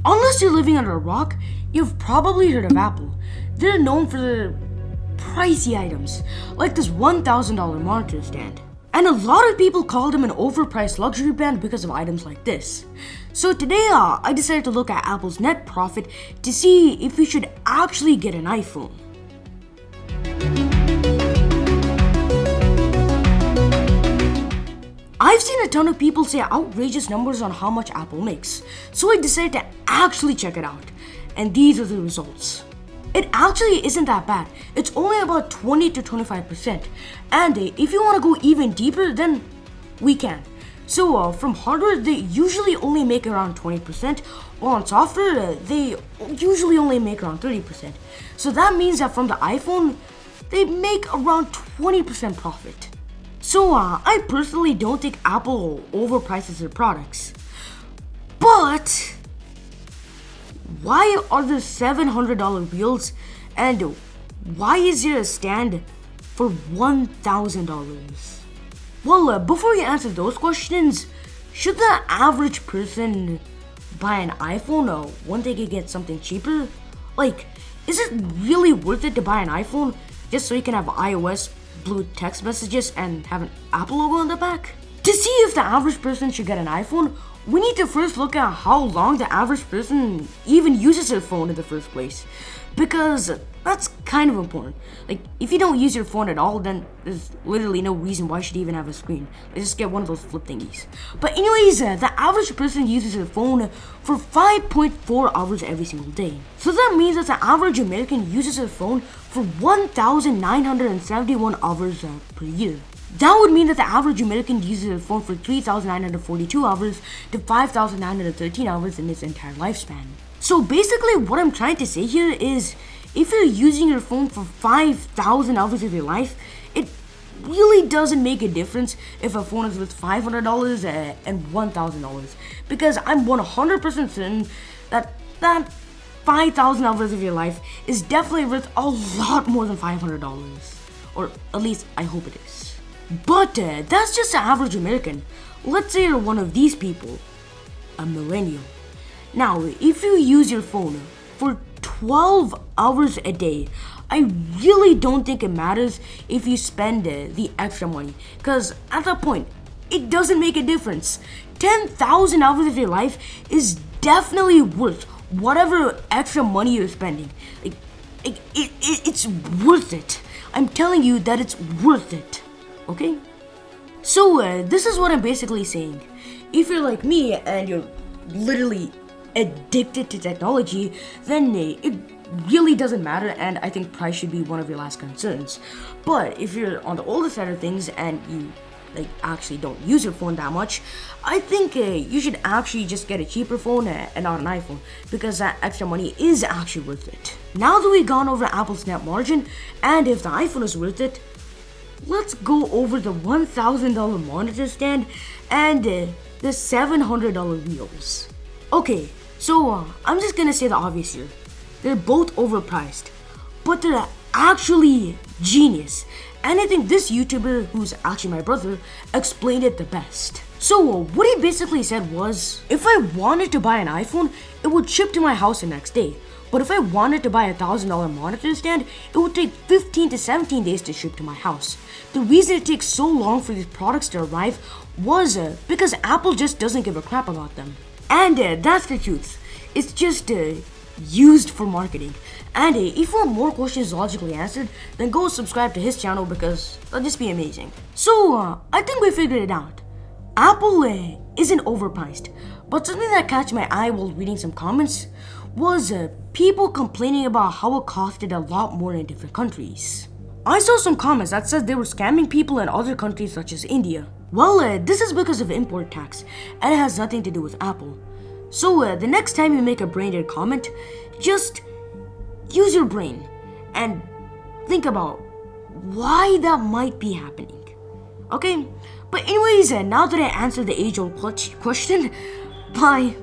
Unless you're living under a rock, you've probably heard of Apple. They're known for their pricey items, like this $1,000 monitor stand. And a lot of people call them an overpriced luxury brand because of items like this. So today I decided to look at Apple's net profit to see if we should actually get an iPhone. I've seen a ton of people say outrageous numbers on how much Apple makes, so I decided to actually check it out. And these are the results. It actually isn't that bad. It's only about 20 to 25%. And if you want to go even deeper, then we can. So from hardware, they usually only make around 20%, while on software, they usually only make around 30%. So that means that from the iPhone, they make around 20% profit. So I personally don't think Apple overprices their products. But why are there $700 wheels, and why is there a stand for $1,000? Well, before you answer those questions, should the average person buy an iPhone when they can get something cheaper? Like, is it really worth it to buy an iPhone just so you can have iOS, blue text messages, and have an Apple logo on the back? To see if the average person should get an iPhone, we need to first look at how long the average person even uses their phone in the first place, because that's kind of important. Like, if you don't use your phone at all, then there's literally no reason why you should even have a screen. Let's just get one of those flip thingies. But anyways, the average person uses their phone for 5.4 hours every single day. So that means that the average American uses their phone for 1,971 hours per year. That would mean that the average American uses their phone for 3,942 hours to 5,913 hours in its entire lifespan. So basically what I'm trying to say here is, if you're using your phone for 5,000 hours of your life, it really doesn't make a difference if a phone is worth $500 and $1,000. Because I'm 100% certain that 5,000 hours of your life is definitely worth a lot more than $500. Or at least I hope it is. But that's just the average American. Let's say you're one of these people, a millennial. Now, if you use your phone for 12 hours a day, I really don't think it matters if you spend the extra money, because at that point, it doesn't make a difference. 10,000 hours of your life is definitely worth whatever extra money you're spending. It's worth it. I'm telling you that it's worth it. Okay? So this is what I'm basically saying. If you're like me and you're literally addicted to technology, then it really doesn't matter, and I think price should be one of your last concerns. But if you're on the older side of things and you actually don't use your phone that much, I think you should actually just get a cheaper phone and not an iPhone, because that extra money is actually worth it. Now that we've gone over Apple's net margin and if the iPhone is worth it, let's go over the $1,000 monitor stand and the $700 wheels. Okay, so I'm just gonna say the obvious here. They're both overpriced, but they're actually genius. And I think this YouTuber, who's actually my brother, explained it the best. So what he basically said was, if I wanted to buy an iPhone, it would ship to my house the next day. But if I wanted to buy a $1,000 monitor stand, it would take 15 to 17 days to ship to my house. The reason it takes so long for these products to arrive was because Apple just doesn't give a crap about them. And that's the truth. It's just used for marketing. And if you want more questions logically answered, then go subscribe to his channel, because that'll just be amazing. So I think we figured it out. Apple isn't overpriced, but something that caught my eye while reading some comments was people complaining about how it costed a lot more in different countries. I saw some comments that said they were scamming people in other countries such as India. Well, this is because of import tax, and it has nothing to do with Apple. So the next time you make a brain-dead comment, just use your brain and think about why that might be happening. Okay? But anyways, now that I answered the age-old question, bye.